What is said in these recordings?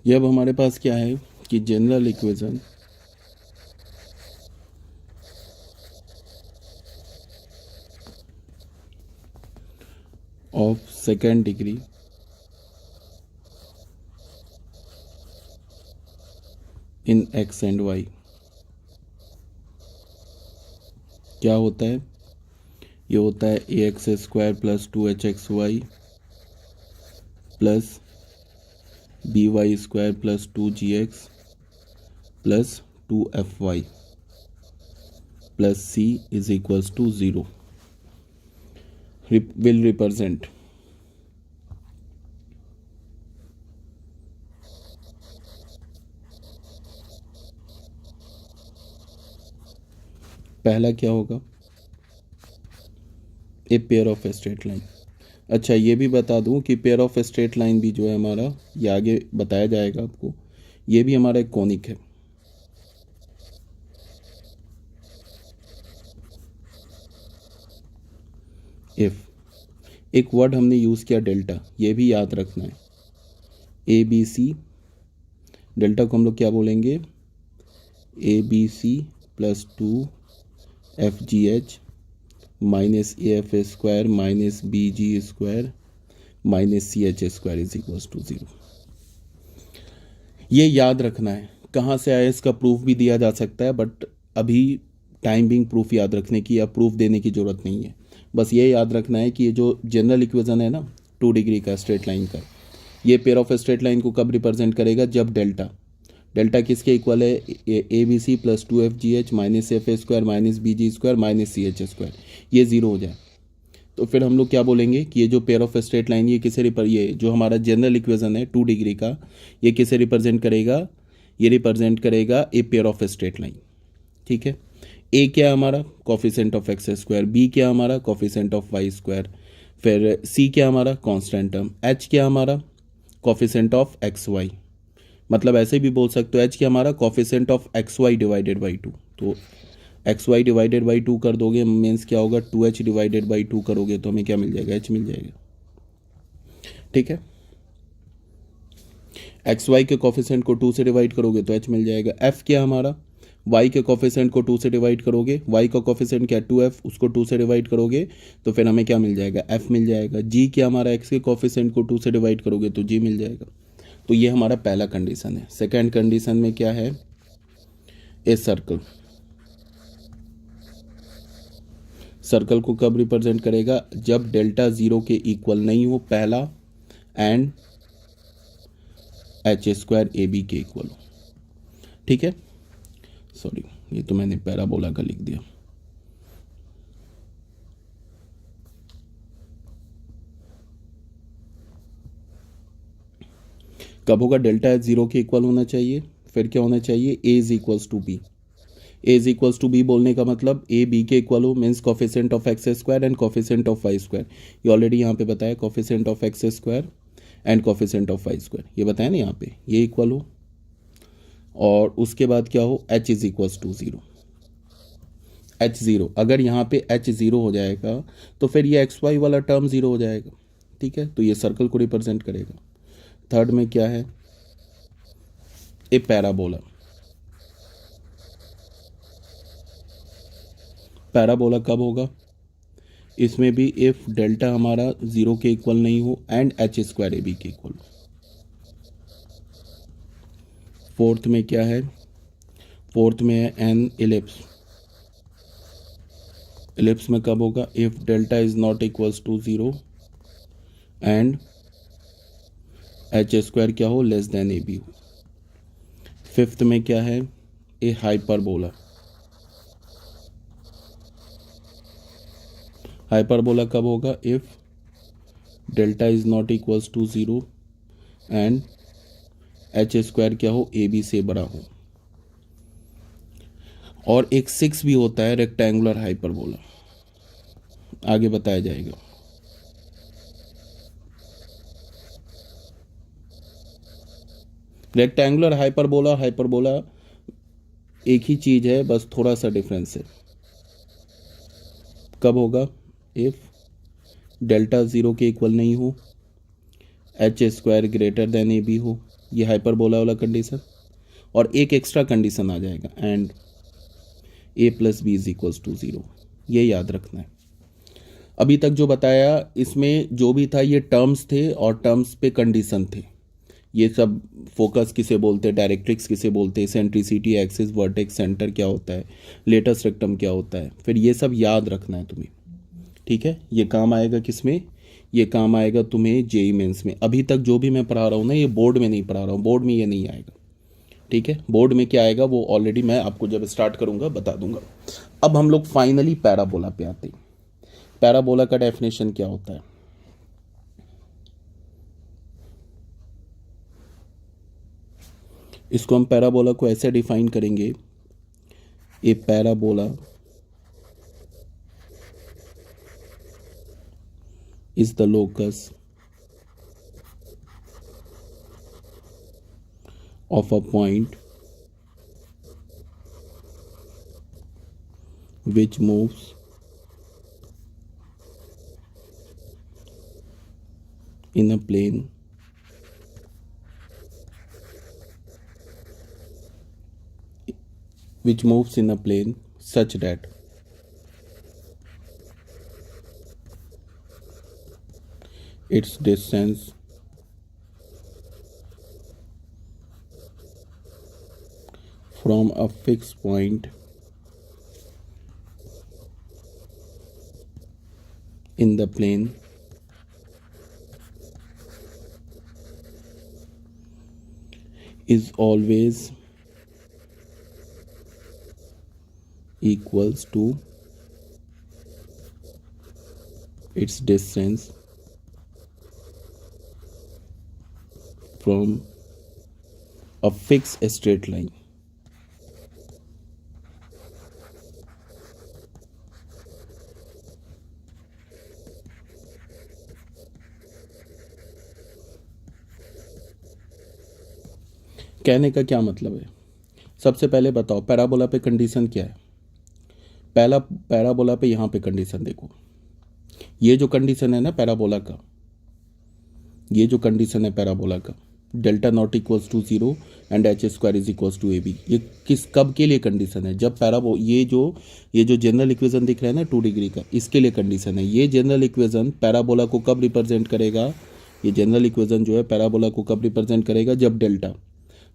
ये अब हमारे पास क्या है कि general equation of second degree in x and y क्या होता है? ये होता है a x square plus 2hxy plus b y square plus 2gx plus 2fy plus c is equals to 0 will represent पहला क्या होगा? A pair of straight line. अच्छा, ये भी बता दूं कि पेयर ऑफ स्ट्रेट लाइन भी जो है हमारा, ये आगे बताया जाएगा आपको, ये भी हमारा एक कॉनिक है। इफ एक वर्ड हमने यूज़ किया डेल्टा, ये भी याद रखना है। ए बी सी, डेल्टा को हम लोग क्या बोलेंगे? A B C plus 2FGH minus AF square minus BG square minus CH square is equals to 0। ये याद रखना है। कहाँ से आया इसका प्रूफ भी दिया जा सकता है, बट अभी टाइम बिंग प्रूफ याद रखने की या प्रूफ देने की ज़रूरत नहीं है। बस ये याद रखना है कि ये जो जनरल इक्वेशन है ना 2 डिग्री का स्ट्रेट लाइन का, ये पेयर ऑफ स्ट्रेट लाइन को कब रिप्रेजेंट करेगा? जब डेल्टा किसके इक्वल है? A B C plus 2FGH minus F square minus BG square minus CH square, ये 0 हो जाए तो फिर हम लोग क्या बोलेंगे कि ये जो पेयर ऑफ स्ट्रेट लाइन ये ये जो हमारा जनरल इक्वेशन है 2 डिग्री का, ये किसे रिप्रेजेंट करेगा? ये रिप्रेजेंट करेगा a pair of straight line. ठीक है। ए क्या हमारा? Coefficient of X square, B क्या हमारा? कोफिशिएंट ऑफ वाई स्क्वायर, फिर सी क्या हमारा? कांस्टेंट टर्म, एच क्या हमारा? कोफिशिएंट ऑफ एक्स वाई, मतलब ऐसे भी बोल सकते हो एच क्या हमारा? Coefficient of X Y divided by 2। तो एक्स वाई डिवाइडेड बाई 2 कर दोगे मीन्स क्या होगा? 2h डिवाइडेड बाई 2 करोगे तो हमें क्या मिल जाएगा? h मिल जाएगा। ठीक है। एक्स वाई के कोफिशिएंट को 2 से डिवाइड करोगे तो h मिल जाएगा। f क्या हमारा? y के कोफिशिएंट को 2 से डिवाइड करोगे, y का कोफिशिएंट क्या? 2f, उसको 2 से डिवाइड करोगे तो फिर हमें क्या मिल जाएगा? f मिल जाएगा। g क्या हमारा? x के कोफिशिएंट को 2 से डिवाइड करोगे तो g मिल जाएगा। तो ये हमारा पहला कंडीशन है। सेकेंड कंडीशन में क्या है? ए सर्कल को कब रिप्रेजेंट करेगा? जब डेल्टा 0 के इक्वल नहीं हो पहला, एंड h स्क्वायर AB के इक्वल हो। ठीक है। सॉरी, ये तो मैंने पैराबोला का लिख दिया। कब होगा? डेल्टा 0 के इक्वल होना चाहिए, फिर क्या होना चाहिए? a is equals to B. A is equals to B बोलने का मतलब ए बी के इक्वल हो, means coefficient of X square and coefficient of Y square. ये ऑलरेडी यहाँ पे बताया, coefficient of X square and coefficient of Y square, ये बताया ना यहाँ पे, ये इक्वल हो। और उसके बाद क्या हो? h is equals to 0। h0, अगर यहाँ पे h0 हो जाएगा तो फिर ये एक्स वाई वाला टर्म 0 हो जाएगा। ठीक है। तो ये सर्कल को रिप्रेजेंट करेगा। थर्ड में क्या है? A parabola. पैराबोला कब होगा? इसमें भी इफ डेल्टा हमारा 0 के इक्वल नहीं हो एंड h स्क्वायर AB के इक्वल हो। फोर्थ में क्या है? फोर्थ में है एन इलिप्स। इलिप्स में कब होगा? If delta is not equals to 0 and h square क्या हो? लेस देन AB हो। फिफ्थ में क्या है? A hyperbola. हाइपरबोला कब होगा? If delta is not equals to 0 and h square क्या हो? AB से बड़ा हो। और एक 6 भी होता है रेक्टेंगुलर हाइपरबोला, आगे बताया जाएगा। रेक्टेंगुलर हाइपरबोला एक ही चीज है, बस थोड़ा सा डिफरेंस है। कब होगा? इफ डेल्टा 0 के इक्वल नहीं हो H square greater than A B हो, ये हाइपरबोला वाला कंडीशन, और एक एक्स्ट्रा कंडीशन आ जाएगा and A plus B is equals to 0। ये याद रखना है। अभी तक जो बताया इसमें जो भी था ये टर्म्स थे और टर्म्स पे कंडीशन थे। ये सब फोकस किसे बोलते हैं, डायरेक्ट्रिक्स किसे बोलते हैं, सेंट्रिसिटी, एक्सिस, वर्टेक्स, सेंटर क्या होता है, लेटस रेक्टम क्या होता है, फिर ये सब याद रखना है तुम्हें। ठीक है, ये काम आएगा किस में, ये काम आएगा तुम्हें जेई मेंस में। अभी तक जो भी मैं पढ़ा रहा हूँ ना ये बोर्ड में नहीं पढ़ा रहा हूँ, बोर्ड में ये नहीं आएगा। ठीक है, बोर्ड में क्या आएगा वो ऑलरेडी मैं आपको जब स्टार्ट करूँगा बता दूंगा। अब हम लोग फाइनली पैराबोला पे आते हैं। पैराबोला का डेफिनेशन क्या होता है? इसको हम पैराबोला को ऐसे डिफाइन करेंगे, ए parabola is the locus of a point which moves in a plane such that its distance from a fixed point in the plane is always equals to its distance from a fixed straight line। कहने का क्या मतलब है? सबसे पहले बताओ parabola पे condition क्या है। पहला पैराबोला पे यहाँ पे कंडीशन देखो, ये जो कंडीशन है ना पैराबोला का, ये जो कंडीशन है पैराबोला का, delta not equals to 0 and H square is equals to A B, ये किस कब के लिए कंडीशन है? जब ये जो जनरल इक्वेशन दिख रहा है ना 2 डिग्री का, इसके लिए कंडीशन है। ये जनरल इक्वेशन पैराबोला को कब रिप्रेजेंट करेगा? ये जनरल इक्वेशन जो है पैराबोला को कब रिप्रेजेंट करेगा? जब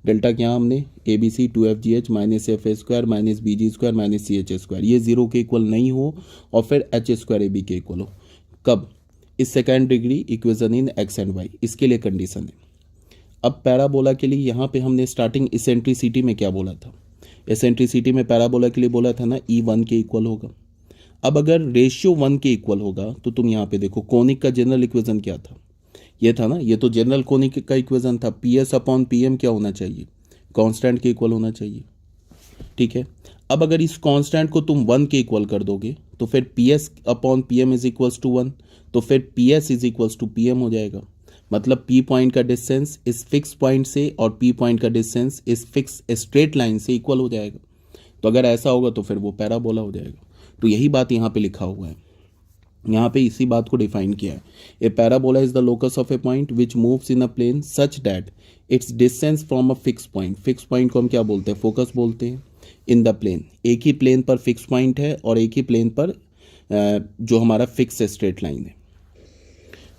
डेल्टा क्या हमने A B C 2FGH minus F A square minus B G square minus C H square ये 0 के इक्वल नहीं हो और फिर एच स्क्वायर ए बी के इक्वल हो। कब? इस second degree equation in x and Y, इसके लिए कंडीशन है। अब पैराबोला के लिए यहाँ पे हमने स्टार्टिंग इसेंट्रिसिटी में क्या बोला था? इसेंट्रिसिटी में पैराबोला के लिए बोला था ना ई 1 के इक्वल होगा। अब अगर रेशियो 1 के इक्वल होगा तो तुम यहाँ पे देखो कोनिक का जनरल इक्वेशन क्या था? ये था ना, ये तो जनरल कोनिक का इक्वेशन था, P S upon P M क्या होना चाहिए? कांस्टेंट के इक्वल होना चाहिए। ठीक है, अब अगर इस कांस्टेंट को तुम 1 के इक्वल कर दोगे तो फिर P S upon P M is equals to 1, तो फिर P S is equals to P M हो जाएगा। मतलब पी पॉइंट का डिस्टेंस इस फिक्स पॉइंट से और पी पॉइंट का डिस्टेंस इस फिक्स स्ट्रेट लाइन से इक्वल हो जाएगा। तो अगर ऐसा होगा तो फिर वो पैराबोला हो जाएगा। तो यही बात यहाँ पे लिखा हुआ है, यहाँ पे इसी बात को डिफाइन किया है। A parabola is the locus of a point which moves in a plane such that its distance from a fix point, fix point को हम क्या बोलते हैं? फोकस बोलते हैं। इन द प्लेन, एक ही प्लेन पर फिक्स पॉइंट है और एक ही प्लेन पर जो हमारा फिक्स स्ट्रेट लाइन है।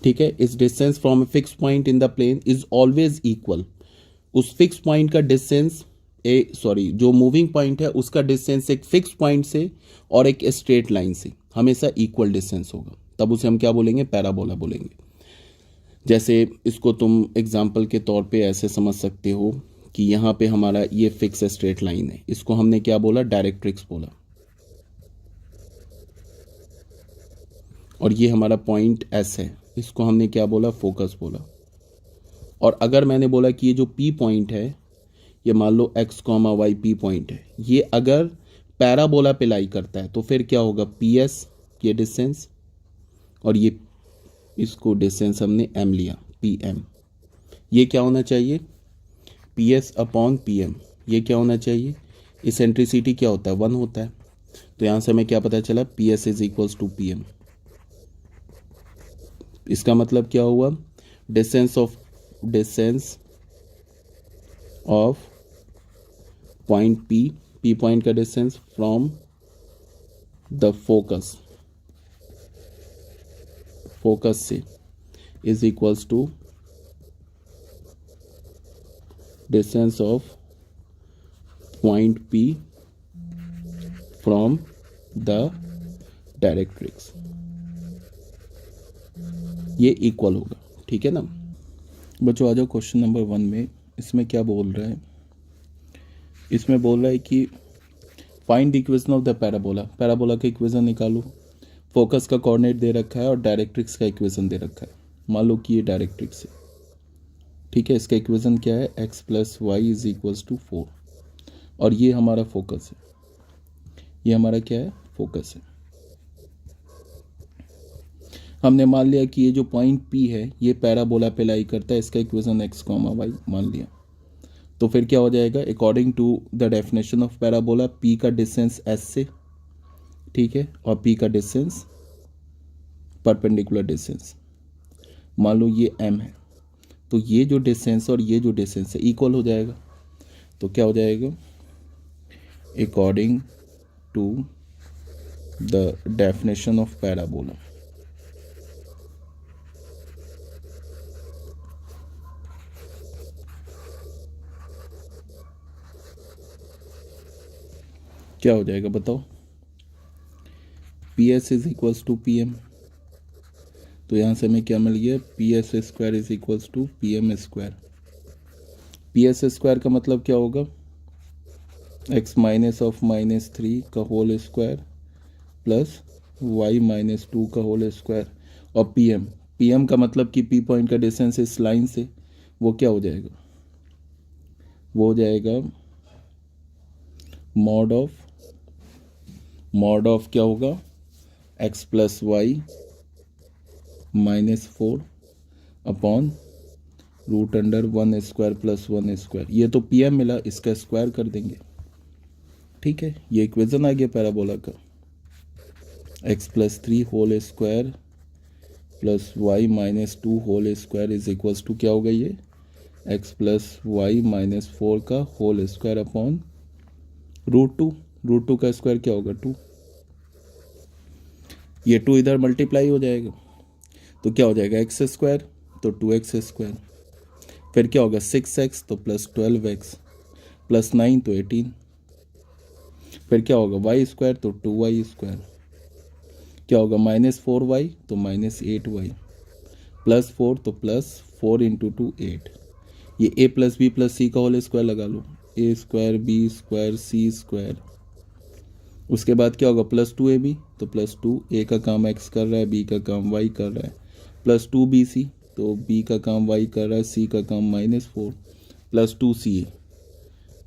ठीक है, इस distance from a fix point in the plane is always equal. उस फिक्स पॉइंट का डिस्टेंस जो मूविंग पॉइंट है उसका डिस्टेंस एक फिक्स पॉइंट से और एक स्ट्रेट लाइन से हमेशा इक्वल डिस्टेंस होगा, तब उसे हम क्या बोलेंगे? पैराबोला बोलेंगे। जैसे इसको तुम एग्जाम्पल के तौर पे ऐसे समझ सकते हो कि यहाँ पे हमारा ये फिक्स स्ट्रेट लाइन है, इसको हमने क्या बोला? डायरेक्ट्रिक्स बोला। और ये हमारा पॉइंट एस है, इसको हमने क्या बोला? फोकस बोला। और अगर मैंने बोला कि ये जो पी पॉइंट है, ये मान लो x comma y p point है, ये अगर पैराबोला पे लाई करता है तो फिर क्या होगा? पी एस ये डिस्टेंस और ये इसको डिस्टेंस हमने एम लिया, पी एम। ये क्या होना चाहिए? P S upon P M. ये क्या होना चाहिए? इसेंट्रिसिटी क्या होता है? 1 होता है। तो यहाँ से हमें क्या पता चला? P S is equals to P M. इसका मतलब क्या हुआ? Distance of point P point का डिस्टेंस फ्रॉम द फोकस से is equals to distance of point P from the directrix, ये इक्वल होगा। ठीक है ना बच्चों, आ जाओ क्वेश्चन नंबर 1 में। इसमें क्या बोल रहा है, इसमें बोल रहा है कि find the equation of the parabola. Parabola का इक्वेशन निकालो। फोकस का कोऑर्डिनेट दे रखा है और डायरेक्ट्रिक्स का इक्वेशन दे रखा है। मान लो कि ये डायरेक्ट्रिक्स है, ठीक है। इसका इक्वेशन क्या है, x plus Y is equals to 4, और ये हमारा फोकस है। ये हमारा क्या है, फोकस है। हमने मान लिया कि ये जो पॉइंट P है ये पैराबोला पे लाई करता है। इसका इक्वेशन x, y मान लिया। तो फिर क्या हो जाएगा, according to the definition of parabola, P का डिस्टेंस S से, ठीक है, और P का डिस्टेंस परपेंडिकुलर डिस्टेंस, मान लो ये m है, तो ये जो डिस्टेंस और ये जो डिस्टेंस है इक्वल हो जाएगा। तो क्या हो जाएगा, according to the definition of parabola, क्या हो जाएगा बताओ, P S is equals to P M. तो यहाँ से हमें क्या मिल गया, P S square is equals to P M square. P S square का मतलब क्या होगा, एक्स माइनस ऑफ -3 का होल स्क्वायर प्लस वाई -2 का होल स्क्वायर, और पी एम का मतलब कि पी पॉइंट का डिस्टेंस इस लाइन से, वो क्या हो जाएगा, वो हो जाएगा मॉड ऑफ क्या होगा, x plus Y -4 upon √1 square plus 1 square. ये तो पी एम मिला, इसका स्क्वायर कर देंगे। ठीक है, ये इक्वेशन आ गया पैराबोला का, x plus 3 whole square plus Y -2 whole square is equals to क्या होगा, ये x प्लस वाई -4 का होल स्क्वायर अपॉन √2 का स्क्वायर क्या होगा, 2। ये 2 इधर मल्टीप्लाई हो जाएगा, तो क्या हो जाएगा, x स्क्वायर तो 2x स्क्वायर, फिर क्या होगा 6x तो प्लस 12x प्लस 9 तो 18, फिर क्या होगा y स्क्वायर तो 2y स्क्वायर, क्या होगा -4y तो -8y प्लस 4 तो प्लस 4 इंटू 2 8। ये a plus B plus C का होल स्क्वायर लगा लो, a square B square C square. उसके बाद क्या होगा, प्लस 2ab तो प्लस 2, a का काम x कर रहा है, b का काम y कर रहा है, प्लस 2bc तो b का काम y कर रहा है, c का काम -4 प्लस 2ca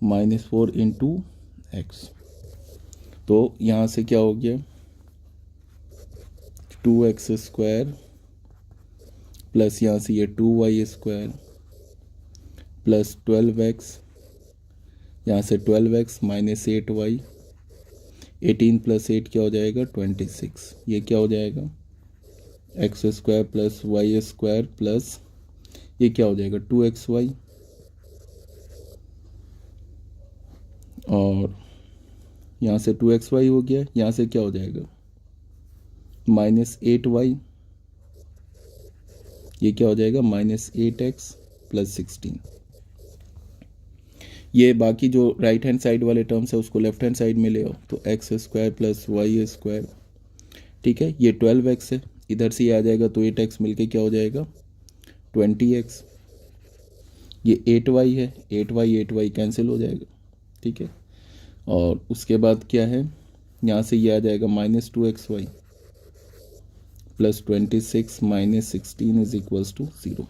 -4 इंटू x। तो यहाँ से क्या हो गया, 2x स्क्वायर प्लस यहाँ से ये 2y स्क्वायर प्लस 12x, यहाँ से 12x -8y, 18 प्लस 8 क्या हो जाएगा 26। ये क्या हो जाएगा, x square plus Y square plus ये क्या हो जाएगा 2xy, और यहाँ से 2xy हो गया, यहाँ से क्या हो जाएगा -8y, ये क्या हो जाएगा -8x प्लस 16। ये बाकी जो राइट हैंड साइड वाले टर्म्स है उसको लेफ्ट हैंड साइड में ले आओ, तो x square plus Y square, ठीक है। ये 12x है, इधर से आ जाएगा तो 8x मिलके क्या हो जाएगा 20x। ये 8y है, 8y कैंसिल हो जाएगा, ठीक है। और उसके बाद क्या है, यहाँ से ये आ जाएगा -2xy plus 26 -16 is equals to 0।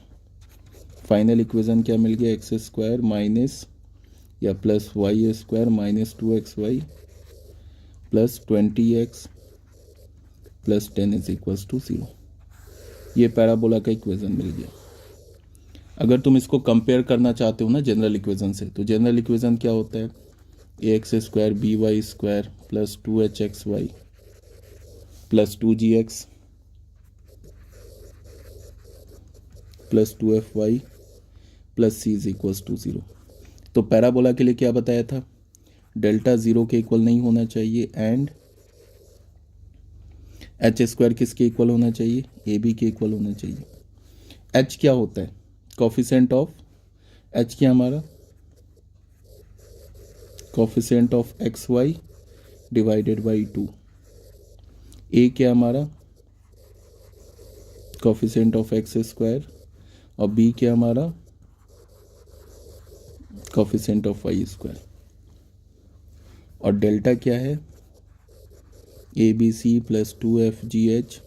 Final equation क्या मिल गया, एक्स स्क्वायर माइनस या plus Y square -2xy plus 20x plus 10 is equals to 0। ये पैराबोला का इक्वेशन मिल गया। अगर तुम इसको कंपेयर करना चाहते हो ना जनरल इक्वेशन से, तो जनरल इक्वेशन क्या होता है, ax square by square plus 2hxy plus 2gx plus 2fy plus C is equals to 0। तो पैराबोला के लिए क्या बताया था, डेल्टा 0 के इक्वल नहीं होना चाहिए एंड एच स्क्वायर किसके इक्वल होना चाहिए, ए बी के इक्वल होना चाहिए। एच क्या होता है, कोफिशिएंट ऑफ एच क्या हमारा, coefficient of X Y divided by 2। A क्या हमारा, कोफिशिएंट ऑफ एक्स स्क्वायर, और बी क्या हमारा, कोफिशिएंट ऑफ वाई स्क्वायर। और डेल्टा क्या है, A B C plus 2fgh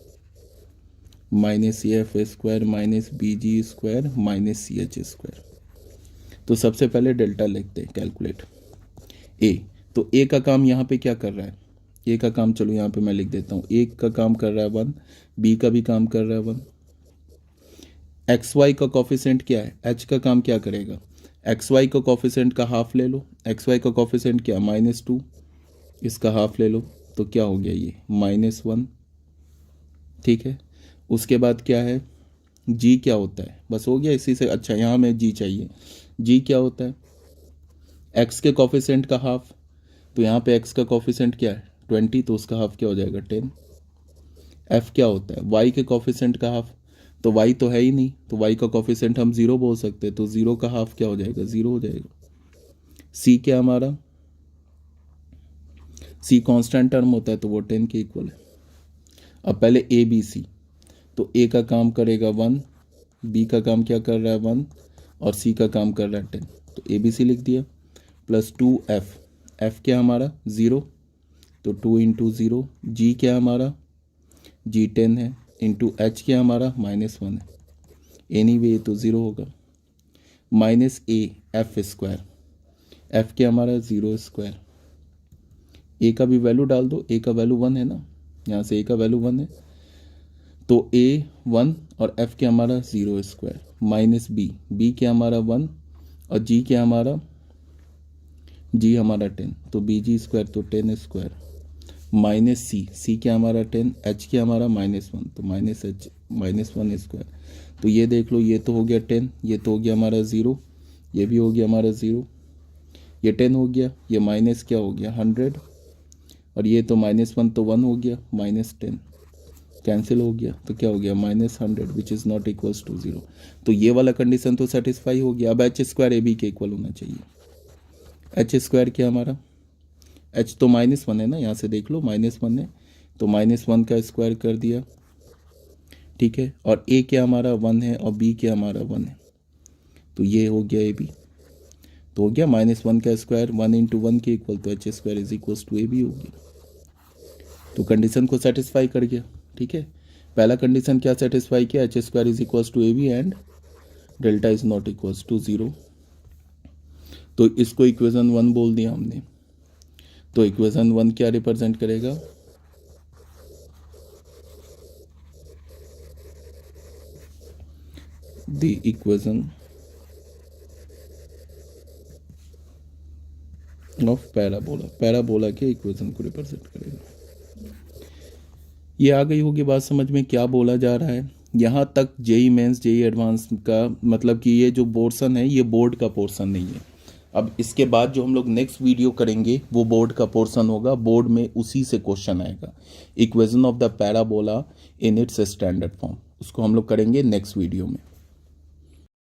minus A F square minus B G square minus C H square. तो सबसे पहले डेल्टा लिखते हैं, कैलकुलेट ए। तो ए का काम यहाँ पे क्या कर रहा है, ए का काम चलो यहाँ पे मैं लिख देता हूँ, ए का काम कर रहा है 1, बी का भी काम कर रहा है 1। एक्स वाई का कोफिशिएंट क्या है, एच का काम क्या करेगा, एक्स वाई का कोफिशिएंट का हाफ ले लो, एक्स वाई का कोफिशिएंट क्या -2, इसका हाफ ले लो तो क्या हो गया ये -1, ठीक है। उसके बाद क्या है, जी क्या होता है, बस हो गया इसी से, अच्छा यहाँ में जी चाहिए, जी क्या होता है, एक्स के कोफिशिएंट का हाफ, तो यहाँ पे एक्स का कोफिशिएंट क्या है 20, तो उसका हाफ क्या हो जाएगा 10। एफ क्या होता है, वाई के कोफिशिएंट का हाफ, तो वाई तो है ही नहीं, तो वाई का कोफिशिएंट हम 0 बोल सकते हैं, तो 0 का हाफ क्या हो जाएगा 0 हो जाएगा। सी क्या हमारा, सी कांस्टेंट टर्म होता है तो वो 10 के इक्वल है। अब पहले ए बी सी, तो ए का काम करेगा 1, बी का काम क्या कर रहा है 1, और सी का काम कर रहा है 10, तो ए बी सी लिख दिया प्लस 2f, एफ क्या हमारा 0, तो 2 इंटू 0, जी क्या हमारा, जी 10 है, इंटू एच क्या हमारा -1 है, एनीवे तो 0 होगा, minus A F square, F क्या हमारा 0 स्क्वायर, ए का भी वैल्यू डाल दो, ए का वैल्यू 1 है ना, यहाँ से ए का वैल्यू 1 है, तो ए 1 और एफ क्या हमारा 0 स्क्वायर, माइनस बी, बी क्या हमारा 1 और जी क्या हमारा, जी हमारा 10, तो बी जी स्क्वायर तो 10 स्क्वायर, माइनस सी, सी क्या हमारा 10, एच क्या हमारा -1, तो माइनस एच -1 स्क्वायर। तो ये देख लो, ये तो हो गया 10, ये तो हो गया हमारा 0, ये भी हो गया हमारा 0, ये 10 हो गया, ये माइनस क्या हो गया 100, और ये तो -1 तो 1 हो गया, -10 कैंसिल हो गया, तो क्या हो गया -100 which is not equals to 0। तो ये वाला कंडीशन तो सेटिस्फाई हो गया। अब एच स्क्वायर ए बी के इक्वल होना चाहिए। एच स्क्वायर क्या हमारा, एच तो -1 है ना, यहाँ से देख लो -1 है, तो -1 का स्क्वायर कर दिया, ठीक है। और ए क्या हमारा 1 है और बी क्या हमारा 1 है, तो ये हो गया ए बी, तो हो गया -1 का स्क्वायर 1 इंटू 1 के इक्वल, तो H square is equals to A B हो गया। तो कंडीशन को सेटिस्फाई कर गया, ठीक है। पहला कंडीशन क्या सेटिस्फाई किया, H square is equals to A B and delta is not equals to 0। तो इसको इक्वेशन 1 बोल दिया हमने। तो इक्वेशन 1 क्या रिप्रेजेंट करेगा, the equation of parabola, parabola के इक्वेशन को रिप्रेजेंट करेगा। ये आ गई होगी बात समझ में क्या बोला जा रहा है। यहाँ तक जेई मेंस जेई एडवांस का मतलब कि ये जो पोर्शन है ये बोर्ड का पोर्शन नहीं है। अब इसके बाद जो हम लोग नेक्स्ट वीडियो करेंगे वो बोर्ड का पोर्शन होगा, बोर्ड में उसी से क्वेश्चन आएगा, equation of the parabola in its standard form, उसको हम लोग करेंगे नेक्स्ट वीडियो में।